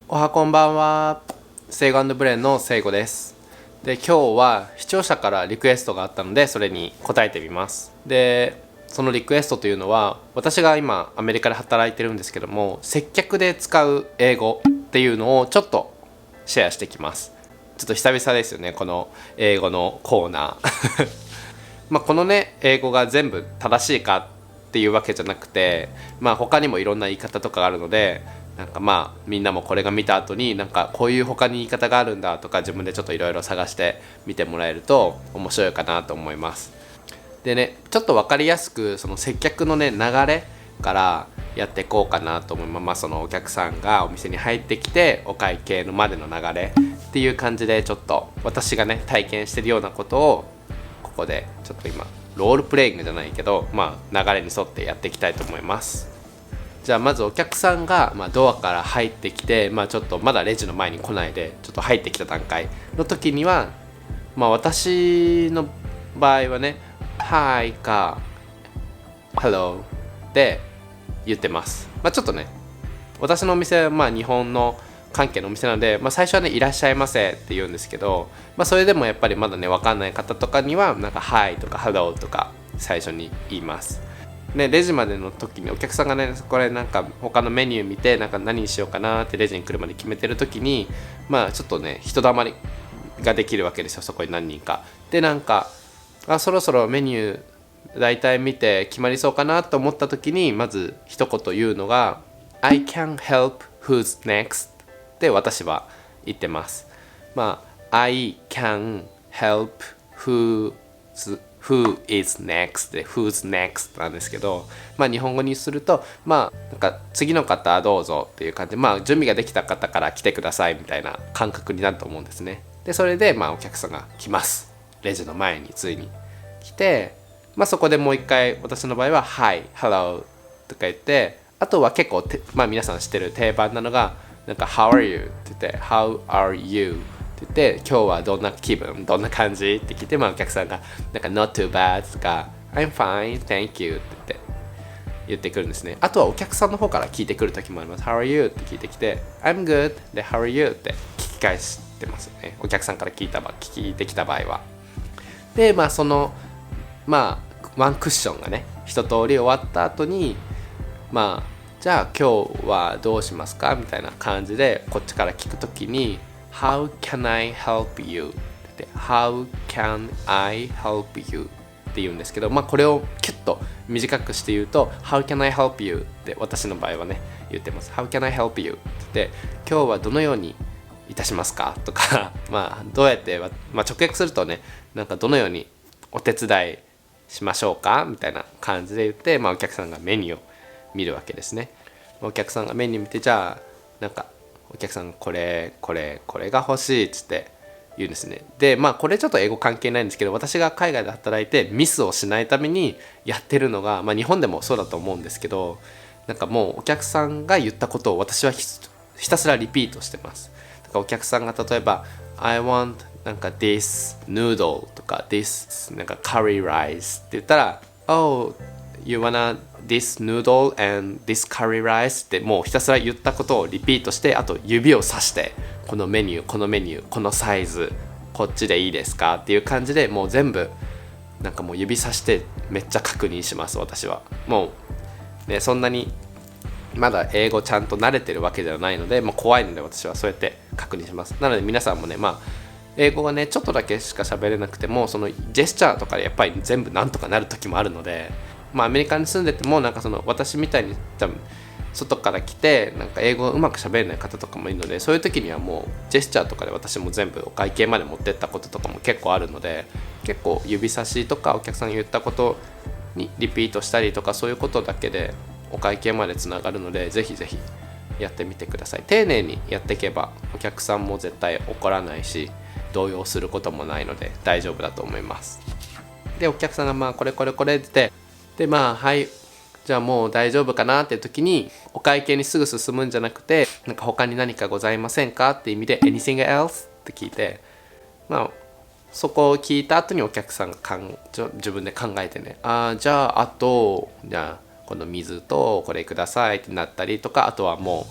おはこんばんは。セイゴ&ブレンのセイゴです。で、今日は視聴者からリクエストがあったのでそれに答えてみます。で、そのリクエストというのは私が今アメリカで働いてるんですけども、接客で使う英語っていうのをちょっとシェアしてきます。ちょっと久々ですよね、この英語のコーナーこのね英語が全部正しいかっていうわけじゃなくて、他にもいろんな言い方とかがあるので、みんなもこれが見た後にこういう他に言い方があるんだとか自分でちょっといろいろ探して見てもらえると面白いかなと思います。でね、ちょっと分かりやすくその接客のね流れからやっていこうかなと思います。そのお客さんがお店に入ってきてお会計のまでの流れっていう感じで、ちょっと私がね体験してるようなことをここでちょっと今ロールプレイングじゃないけど、流れに沿ってやっていきたいと思います。じゃあまずお客さんがドアから入ってきて、ちょっとまだレジの前に来ないでちょっと入ってきた段階の時には、私の場合はね Hi か Hello で言ってます。ちょっとね、私のお店は日本の関係のお店なので、最初はねいらっしゃいませって言うんですけど、それでもやっぱりまだね分かんない方とかにはHi とか Hello とか最初に言います。ね、レジまでの時にお客さんがねこれ他のメニュー見て何にしようかなってレジに来るまで決めてる時にちょっとね人だまりができるわけですよ、そこに何人かで。そろそろメニュー大体見て決まりそうかなと思った時にまず一言言うのが I can help who's next って私は言ってます。I can help who's Who is next で Who's next なんですけど、日本語にすると次の方どうぞっていう感じで、準備ができた方から来てくださいみたいな感覚になると思うんですね。でそれでお客さんが来ます。レジの前についに来て、そこでもう一回私の場合は Hi, Hello とか言って、あとは結構皆さん知ってる定番なのがHow are you って言って How are youって言って、今日はどんな気分どんな感じって聞いて、お客さんがNot too bad とか I'm fine thank you って言ってくるんですね。あとはお客さんの方から聞いてくる時もあります。 How are you って聞いてきて I'm good で How are you って聞き返してますよね、お客さんから聞いてきた場合は。でそのワンクッションがね一通り終わった後にじゃあ今日はどうしますかみたいな感じでこっちから聞くときにHow can I help you? って How can I help you? って言うんですけど、これをキュッと短くして言うと How can I help you? って私の場合はね言ってます。How can I help you? って今日はどのようにいたしますかとかどうやって、直訳するとねどのようにお手伝いしましょうかみたいな感じで言って、お客さんがメニューを見るわけですね。お客さんがメニュー見て、じゃあお客さんこれが欲しいっつって言うんですね。でこれちょっと英語関係ないんですけど、私が海外で働いてミスをしないためにやってるのが、日本でもそうだと思うんですけど、もうお客さんが言ったことを私はひたすらリピートしてます。だからお客さんが例えば I want this noodle とか this curry rice って言ったら Oh you wanna this noodle and this curry rice ってもうひたすら言ったことをリピートして、あと指をさしてこのメニューこのサイズこっちでいいですかっていう感じでもう全部もう指さしてめっちゃ確認します。私はもうねそんなにまだ英語ちゃんと慣れてるわけではないので、怖いので私はそうやって確認します。なので皆さんもね英語がねちょっとだけしか喋れなくてもそのジェスチャーとかでやっぱり全部なんとかなる時もあるので、アメリカに住んでてもその私みたいに多分外から来て英語をうまく喋れない方とかもいるので、そういう時にはもうジェスチャーとかで私も全部お会計まで持ってったこととかも結構あるので、結構指差しとかお客さんが言ったことにリピートしたりとかそういうことだけでお会計までつながるので、ぜひぜひやってみてください。丁寧にやっていけばお客さんも絶対怒らないし動揺することもないので大丈夫だと思います。でお客さんがこれってではいじゃあもう大丈夫かなっていう時にお会計にすぐ進むんじゃなくて他に何かございませんかっていう意味で Anything else? って聞いて、そこを聞いた後にお客さんが自分で考えてね、じゃあじゃあこの水とこれくださいってなったりとか、あとはも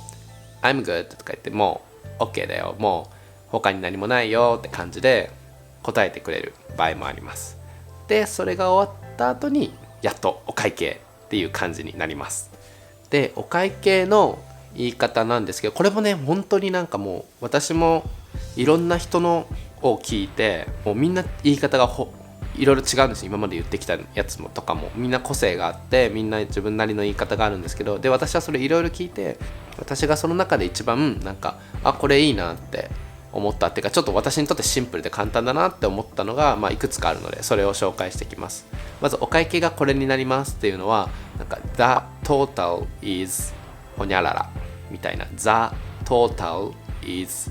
う I'm good とか言っても OK だよ、もう他に何もないよって感じで答えてくれる場合もあります。でそれが終わった後にやっとお会計っていう感じになります。でお会計の言い方なんですけど、これもね本当になんかもう私もいろんな人のを聞いて、もうみんな言い方がいろいろ違うんですよ。今まで言ってきたやつもとかもみんな個性があって、みんな自分なりの言い方があるんですけど、で私はそれいろいろ聞いて、私がその中で一番なんかこれいいなって思ったっていうか、ちょっと私にとってシンプルで簡単だなって思ったのが、いくつかあるのでそれを紹介していきます。まずお会計がこれになりますっていうのは、なんか The total is ほにゃららみたいな、 The total is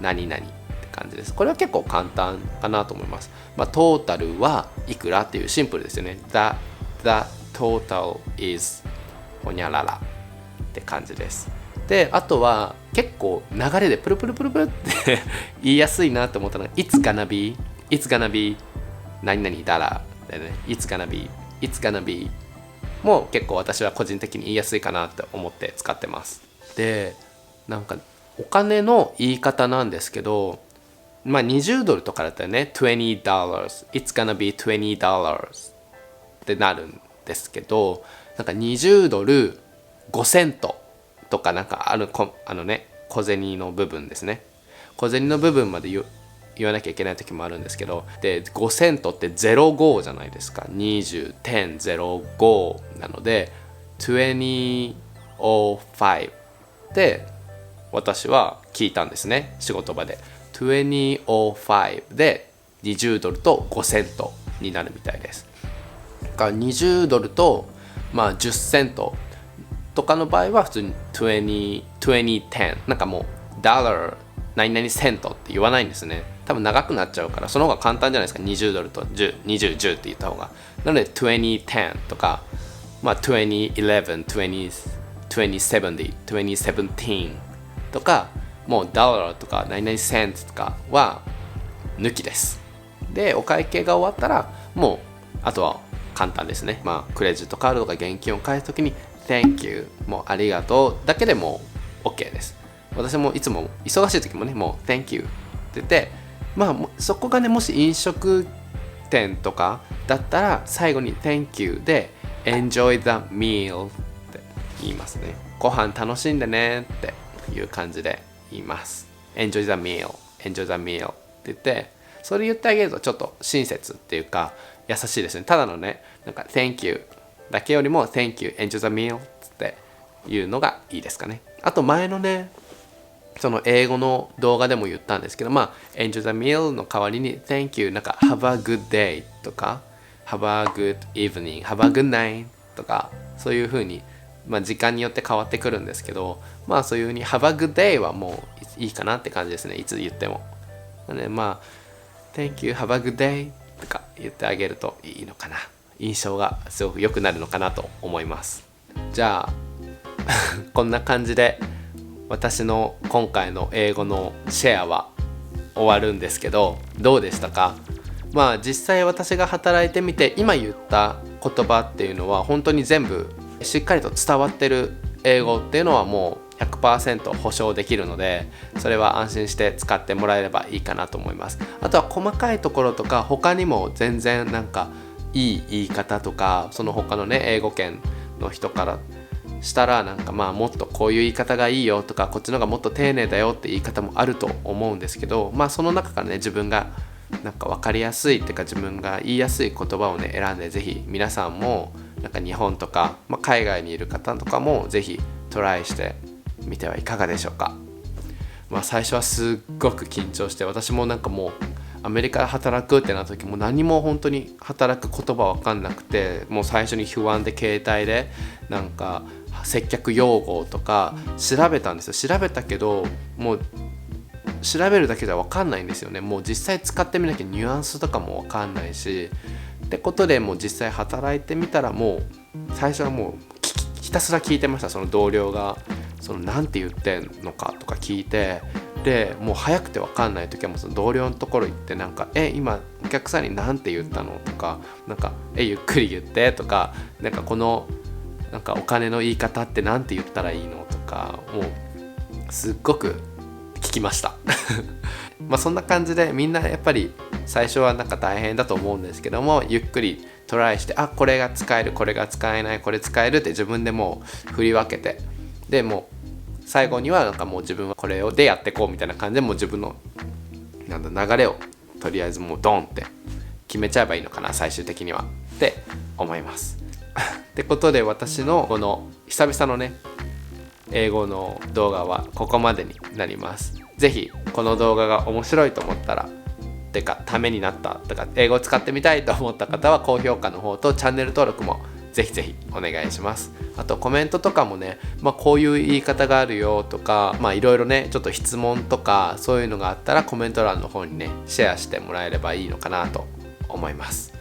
何々って感じです。これは結構簡単かなと思います。トータルはいくらっていうシンプルですよね。 The total is ほにゃららって感じです。であとは結構流れでプルプルプルプルって言いやすいなと思ったのが It's gonna be 何々だらだよね。 It's gonna be もう結構私は個人的に言いやすいかなと思って使ってます。でなんかお金の言い方なんですけど、20ドルとかだったらね $20 It's gonna be $20 ってなるんですけど、なんか20ドル5セントとかなんか小銭の部分ですね。小銭の部分まで言わなきゃいけない時もあるんですけど、で5セントって05じゃないですか。20 10 05なので2005で私は聞いたんですね、仕事場で。2005で20ドルと5セントになるみたいです。だから20ドルと10セントとかの場合は普通に2010なんかもうダラー何々セントって言わないんですね。多分長くなっちゃうから、その方が簡単じゃないですか。20ドルと10、20、10って言った方が。なので2010とか、2011、2070、2017とか、もうダラーとか何々セントとかは抜きです。でお会計が終わったらもうあとは簡単ですね。クレジットカードとか現金を返すときに Thank you もうありがとうだけでもう OK です。私もいつも忙しい時もね、もう Thank you って言って、そこがねもし飲食店とかだったら最後に Thank you で Enjoy the meal って言いますね。ご飯楽しんでねっていう感じで言います。 Enjoy the meal Enjoy the meal って言って、それ言ってあげるとちょっと親切っていうか優しいですね。ただのねなんか Thank you だけよりも Thank you Enjoy the meal っていうのがいいですかね。あと前のねその英語の動画でも言ったんですけど、Enjoy the meal の代わりに Thank you なんか Have a good day とか Have a good evening Have a good night とかそういう風に時間によって変わってくるんですけど、そういう風に Have a good day はもういいかなって感じですね、いつ言っても。なのでThank you Have a good day とか言ってあげるといいのかな。印象がすごく良くなるのかなと思います。じゃあこんな感じで私の今回の英語のシェアは終わるんですけど、どうでしたか？実際私が働いてみて今言った言葉っていうのは本当に全部しっかりと伝わってる英語っていうのはもう 100% 保証できるので、それは安心して使ってもらえればいいかなと思います。あとは細かいところとか他にも全然なんかいい言い方とか、その他のね英語圏の人からしたらなんかもっとこういう言い方がいいよとか、こっちの方がもっと丁寧だよって言い方もあると思うんですけど、その中からね自分がなんか分かりやすいっていうか自分が言いやすい言葉をね選んで、ぜひ皆さんもなんか日本とか、海外にいる方とかもぜひトライしてみてはいかがでしょうか。最初はすっごく緊張して、私もなんかもうアメリカで働くってなった時も何も本当に働く言葉分かんなくて、もう最初に不安で携帯でなんか接客用語とか調べたんですよ。調べたけどもう調べるだけじゃ分かんないんですよね。もう実際使ってみなきゃニュアンスとかも分かんないしってことで、もう実際働いてみたらもう最初はもうひたすら聞いてました。その同僚がなんて言ってんのかとか聞いて、でもう早くて分かんない時はもうその同僚のところ行ってなんか今お客さんに何て言ったのとか、なんかゆっくり言ってとか、なんかこのなんかお金の言い方って何て言ったらいいのとか、もうすっごくきましたまあそんな感じでみんなやっぱり最初はなんか大変だと思うんですけども、ゆっくりトライして、あ、これが使える、これが使えない、これ使えるって自分でもう振り分けて、でもう最後にはなんかもう自分はこれでやっていこうみたいな感じで、もう自分の流れをとりあえずもうドンって決めちゃえばいいのかな、最終的にはって思いますってことで、私のこの久々のね英語の動画はここまでになります。ぜひこの動画が面白いと思ったら、てかためになったとか英語を使ってみたいと思った方は高評価の方とチャンネル登録もぜひぜひお願いします。あとコメントとかもね、こういう言い方があるよとか、いろいろねちょっと質問とかそういうのがあったらコメント欄の方にねシェアしてもらえればいいのかなと思います。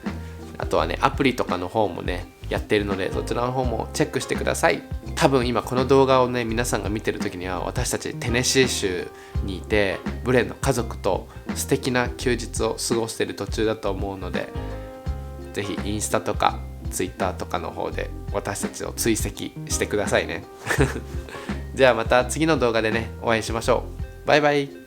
あとはねアプリとかの方もねやってるので、そちらの方もチェックしてください。多分今この動画をね皆さんが見てる時には、私たちテネシー州にいてブレンの家族と素敵な休日を過ごしている途中だと思うので、ぜひインスタとかツイッターとかの方で私たちを追跡してくださいねじゃあまた次の動画でねお会いしましょう。バイバイ。